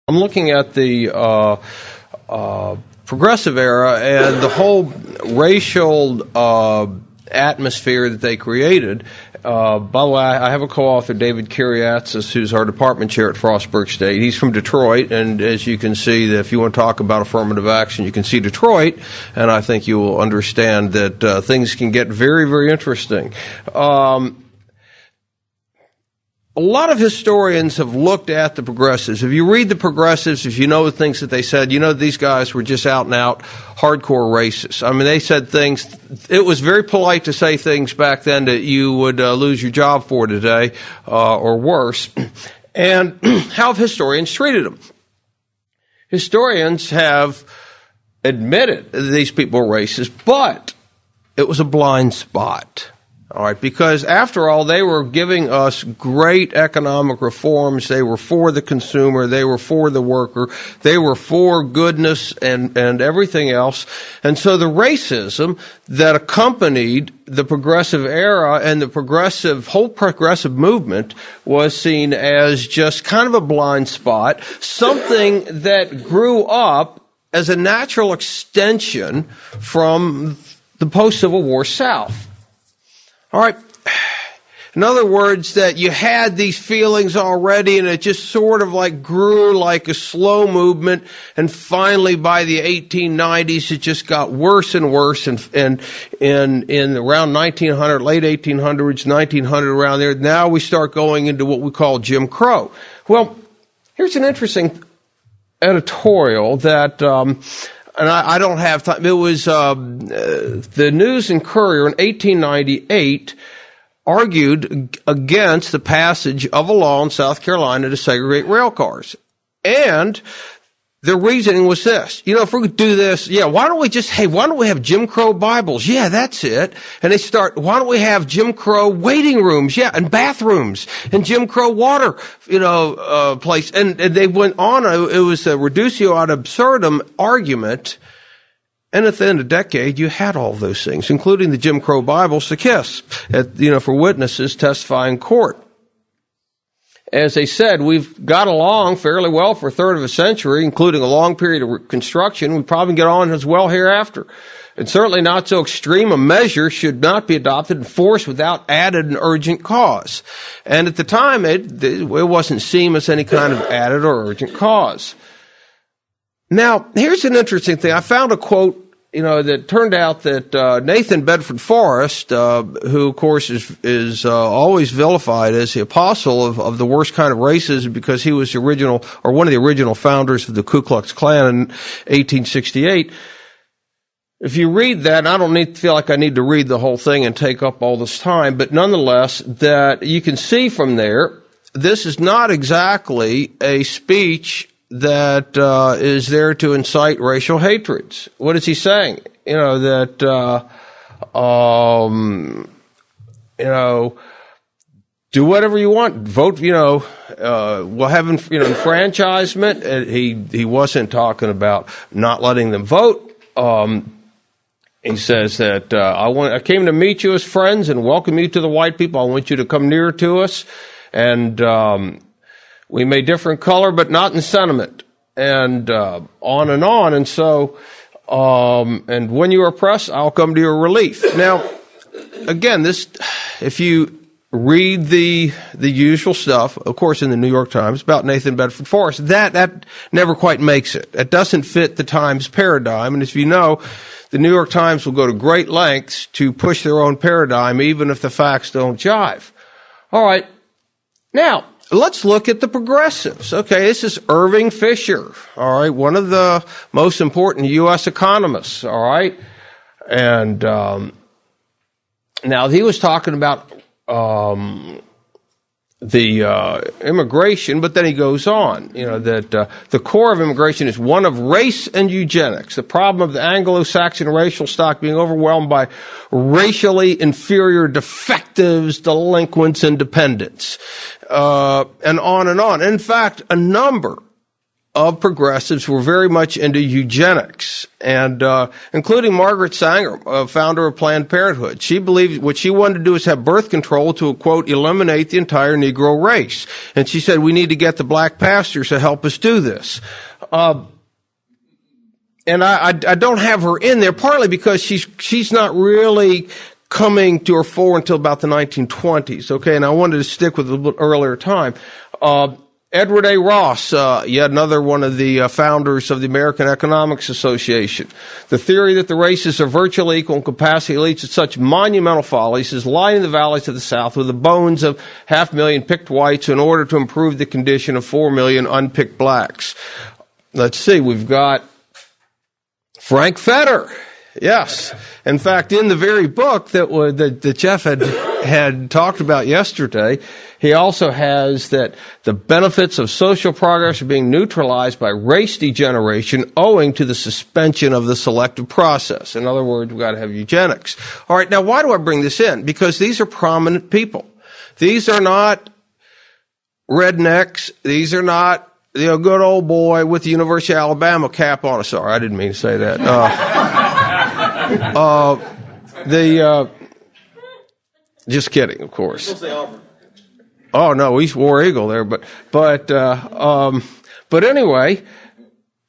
I'm looking at the progressive era and the whole racial atmosphere that they created. By the way, I have a co-author, David Kyriatsis, who's our department chair at Frostburg State. He's from Detroit, and as you can see, if you want to talk about affirmative action, you can see Detroit, and I think you will understand that things can get very, very interesting. A lot of historians have looked at the progressives. If you read the progressives, if you know the things that they said, you know these guys were just out and out hardcore racists. I mean, they said things, it was very polite to say things back then that you would lose your job for today, or worse. And how have historians treated them? Historians have admitted that these people were racist, but it was a blind spot. All right, because after all, they were giving us great economic reforms. They were for the consumer. They were for the worker. They were for goodness and everything else. And so the racism that accompanied the progressive era and the whole progressive movement was seen as just kind of a blind spot, something that grew up as a natural extension from the post-Civil War South. All right. In other words, that you had these feelings already and it just sort of like grew like a slow movement, and finally by the 1890s it just got worse and worse, and in around 1900, late 1800s, 1900, around there, now we start going into what we call Jim Crow. Well, here's an interesting editorial that and I don't have time. It was the News and Courier in 1898 argued against the passage of a law in South Carolina to segregate rail cars. And the reasoning was this. You know, if we could do this, why don't we have Jim Crow Bibles? Yeah, that's it. And why don't we have Jim Crow waiting rooms? Yeah, and bathrooms, and Jim Crow water, place. And they went on. It was a reductio ad absurdum argument. And at the end of the decade, you had all those things, including the Jim Crow Bibles to kiss, for witnesses testifying in court. As they said, we've got along fairly well for a third of a century, including a long period of reconstruction. We probably get on as well hereafter. And certainly not so extreme a measure should not be adopted and forced without added and urgent cause. And at the time, it wasn't seen as any kind of added or urgent cause. Now, here's an interesting thing. I found a quote, that turned out that Nathan Bedford Forrest, who of course is always vilified as the apostle of the worst kind of racism because he was one of the original founders of the Ku Klux Klan in 1868. If you read that, and I don't feel like I need to read the whole thing and take up all this time, but nonetheless, that you can see from there, this is not exactly a speech that is there to incite racial hatreds. What is he saying? Do whatever you want. Vote, we'll have enfranchisement. And he wasn't talking about not letting them vote. He says that I came to meet you as friends and welcome you to the white people. I want you to come nearer to us, and we may differ in color, but not in sentiment, and on and on. And so, and when you are oppressed, I'll come to your relief. Now, again, if you read the usual stuff, of course, in the New York Times about Nathan Bedford Forrest, that never quite makes it. It doesn't fit the Times paradigm. And as you know, the New York Times will go to great lengths to push their own paradigm, even if the facts don't jive. All right. Now, let's look at the progressives. Okay, this is Irving Fisher, all right, one of the most important U.S. economists, all right? And now he was talking about the immigration, but then he goes on, that the core of immigration is one of race and eugenics, the problem of the Anglo-Saxon racial stock being overwhelmed by racially inferior defectives, delinquents, and dependents, and on and on. In fact, a number of progressives were very much into eugenics, and including Margaret Sanger, founder of Planned Parenthood. She believed what she wanted to do is have birth control to, quote, eliminate the entire Negro race. And she said, we need to get the black pastors to help us do this. And I don't have her in there, partly because she's not really coming to her fore until about the 1920s, okay? And I wanted to stick with a little bit earlier time. Edward A. Ross, yet another one of the founders of the American Economics Association. The theory that the races are virtually equal in capacity leads to such monumental follies as lining the valleys of the South with the bones of 500,000 picked whites in order to improve the condition of 4 million unpicked blacks. Let's see, we've got Frank Fetter. Yes. In fact, in the very book that Jeff had talked about yesterday, he also has that the benefits of social progress are being neutralized by race degeneration owing to the suspension of the selective process. In other words, we've got to have eugenics. All right, now why do I bring this in? Because these are prominent people. These are not rednecks. These are not good old boy with the University of Alabama cap on. Sorry, I didn't mean to say that. Just kidding, of course. Oh no, he's War Eagle there, but anyway,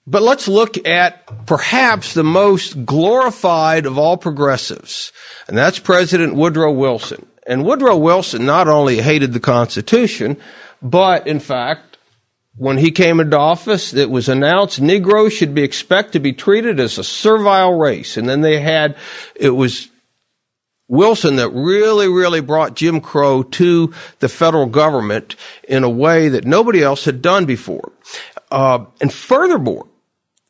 but let's look at perhaps the most glorified of all progressives, and that's President Woodrow Wilson. And Woodrow Wilson not only hated the Constitution, but in fact, when he came into office, it was announced Negroes should be expected to be treated as a servile race. And then it was Wilson that really, really brought Jim Crow to the federal government in a way that nobody else had done before. And furthermore,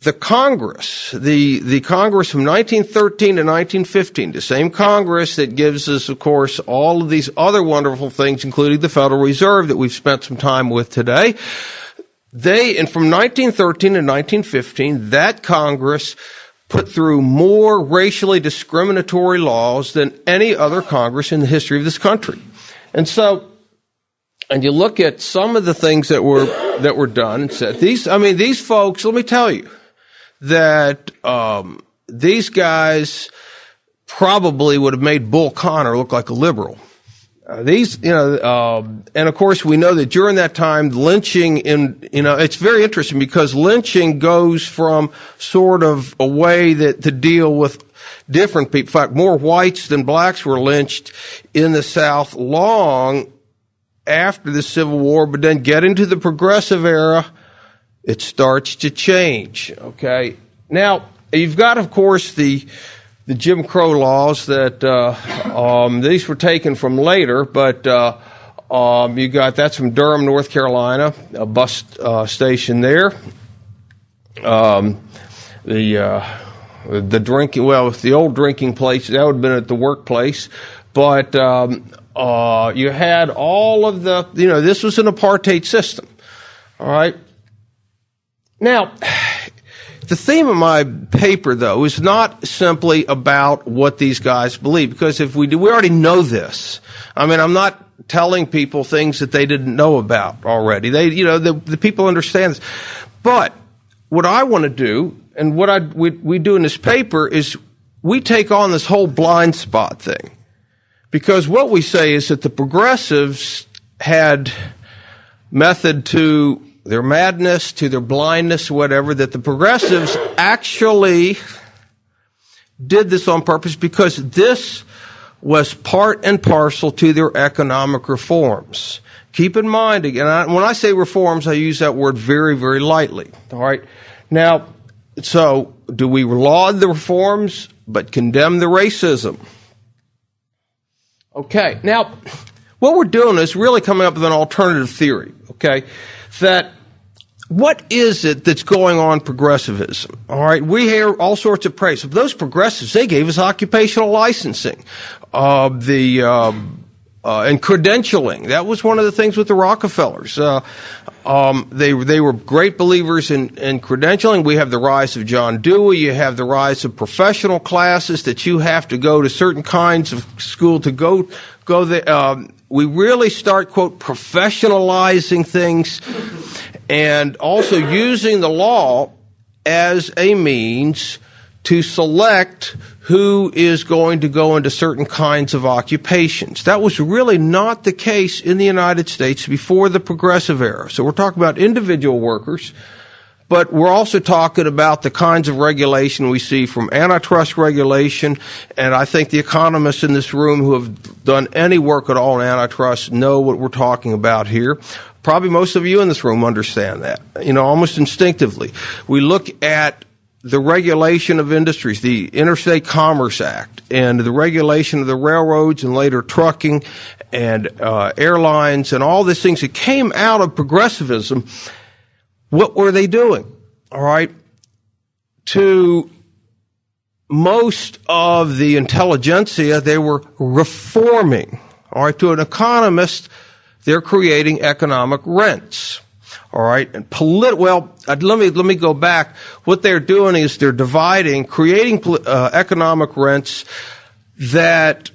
the Congress, the Congress from 1913 to 1915, the same Congress that gives us, of course, all of these other wonderful things, including the Federal Reserve that we've spent some time with today, and from 1913 to 1915, that Congress put through more racially discriminatory laws than any other Congress in the history of this country. And you look at some of the things that were done and said, these folks, let me tell you, that these guys probably would have made Bull Connor look like a liberal. And of course we know that during that time, lynching it's very interesting because lynching goes from sort of a way to deal with different people. In fact, more whites than blacks were lynched in the South long after the Civil War, but then get into the progressive era, it starts to change. Okay. Now, you've got, of course, the Jim Crow laws that these were taken from later, but that's from Durham, North Carolina, a bus station there. The drinking, the old drinking place, that would have been at the workplace, but you had all of this was an apartheid system. All right. Now, the theme of my paper, though, is not simply about what these guys believe, because we already know this. I mean, I'm not telling people things that they didn't know about already. The people understand this. But what I want to do, and what we do in this paper, is we take on this whole blind spot thing. Because what we say is that the progressives had method to their madness, to their blindness, whatever, that the progressives actually did this on purpose because this was part and parcel to their economic reforms. Keep in mind, again, when I say reforms, I use that word very, very lightly. All right. Now, so do we laud the reforms but condemn the racism? Okay. Now, what we're doing is really coming up with an alternative theory. Okay. That what is it that's going on progressivism? All right, we hear all sorts of praise. Those progressives, they gave us occupational licensing, and credentialing. That was one of the things with the Rockefellers. They were great believers in credentialing. We have the rise of John Dewey. You have the rise of professional classes that you have to go to certain kinds of school to go there. We really start, quote, professionalizing things. and also using the law as a means to select who is going to go into certain kinds of occupations. That was really not the case in the United States before the Progressive era. So we're talking about individual workers, but we're also talking about the kinds of regulation we see from antitrust regulation, and I think the economists in this room who have done any work at all in antitrust know what we're talking about here. Probably most of you in this room understand that, almost instinctively. We look at the regulation of industries, the Interstate Commerce Act, and the regulation of the railroads and later trucking and airlines and all these things that came out of progressivism. What were they doing? All right. To most of the intelligentsia, they were reforming. All right. To an economist, they're creating economic rents. All right. And let me go back. What they're doing is they're creating economic rents that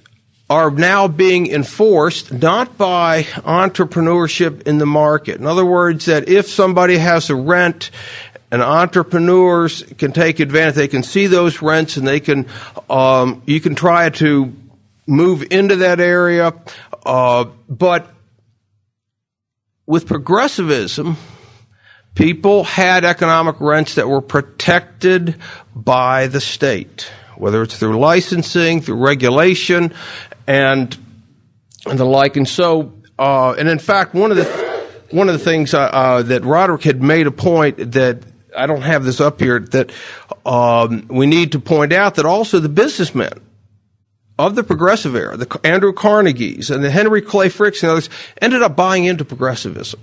are now being enforced not by entrepreneurship in the market. In other words, that if somebody has a rent, and entrepreneurs can take advantage, they can see those rents, and they can, you can try to move into that area. But with progressivism, people had economic rents that were protected by the state, whether it's through licensing, through regulation, and the like. And so, and in fact, one of the things that Roderick had made a point that I don't have this up here, that we need to point out that also the businessmen of the progressive era, the Andrew Carnegies and the Henry Clay Fricks and others, ended up buying into progressivism.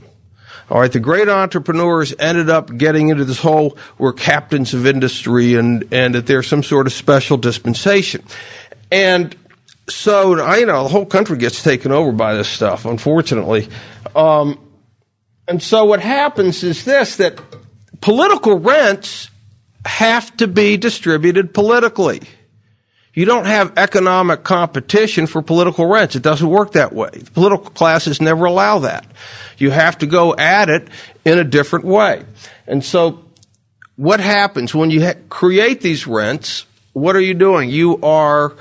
All right, the great entrepreneurs ended up getting into this whole we're captains of industry and that there's some sort of special dispensation. And so, the whole country gets taken over by this stuff, unfortunately. And so what happens is this, that political rents have to be distributed politically. You don't have economic competition for political rents. It doesn't work that way. The political classes never allow that. You have to go at it in a different way. And so what happens when you create these rents? What are you doing? You are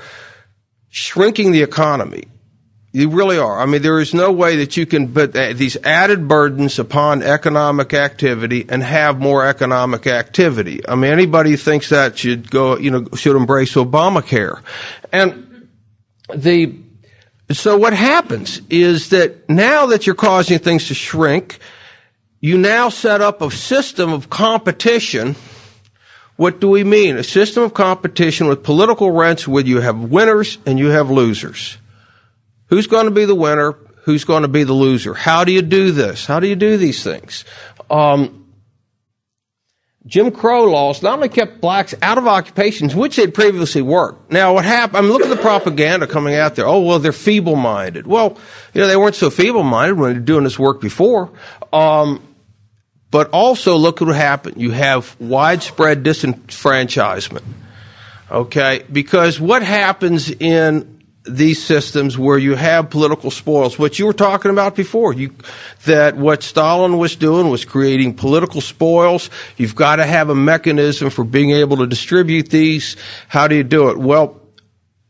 shrinking the economy. You really are. I mean, there is no way that you can put these added burdens upon economic activity and have more economic activity. I mean, anybody who thinks that should go, should embrace Obamacare. And so what happens is that now that you're causing things to shrink, you now set up a system of competition. What do we mean? A system of competition with political rents where you have winners and you have losers. Who's going to be the winner? Who's going to be the loser? How do you do this? How do you do these things? Jim Crow laws not only kept blacks out of occupations which they'd previously worked. Now, what happened? Look at the propaganda coming out there. Oh, well, they're feeble-minded. Well, they weren't so feeble-minded when they were doing this work before. But also, look at what happened. You have widespread disenfranchisement. Okay? Because what happens in these systems where you have political spoils, what you were talking about before, that what Stalin was doing was creating political spoils. You've got to have a mechanism for being able to distribute these. How do you do it? Well,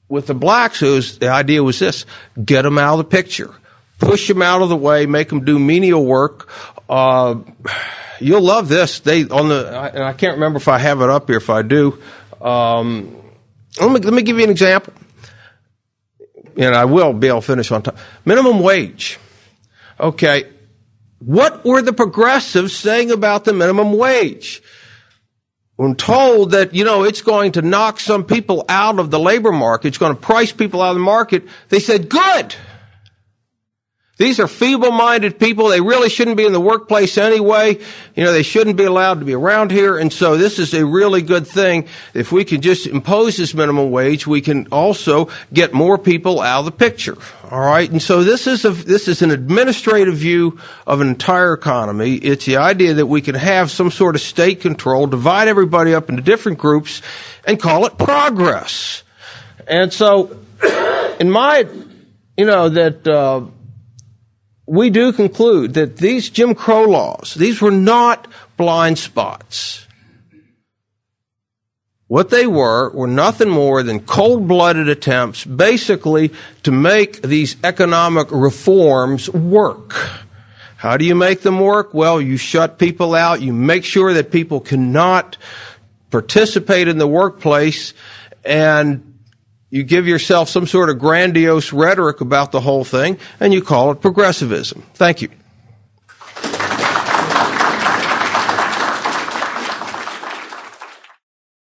with the blacks, the idea was this: get them out of the picture, push them out of the way, make them do menial work. You'll love this. And I can't remember if I have it up here. If I do, let me give you an example. And I will be able to finish on time. Minimum wage. Okay. What were the progressives saying about the minimum wage? When told that, it's going to knock some people out of the labor market, it's going to price people out of the market, they said, good. These are feeble-minded people. They really shouldn't be in the workplace anyway. They shouldn't be allowed to be around here. And so this is a really good thing. If we can just impose this minimum wage, we can also get more people out of the picture. All right. And so this is an administrative view of an entire economy. It's the idea that we can have some sort of state control, divide everybody up into different groups, and call it progress. And so, we do conclude that these Jim Crow laws, these were not blind spots. What they were nothing more than cold-blooded attempts basically to make these economic reforms work. How do you make them work? Well, you shut people out. You make sure that people cannot participate in the workplace, and you give yourself some sort of grandiose rhetoric about the whole thing, and you call it progressivism. Thank you.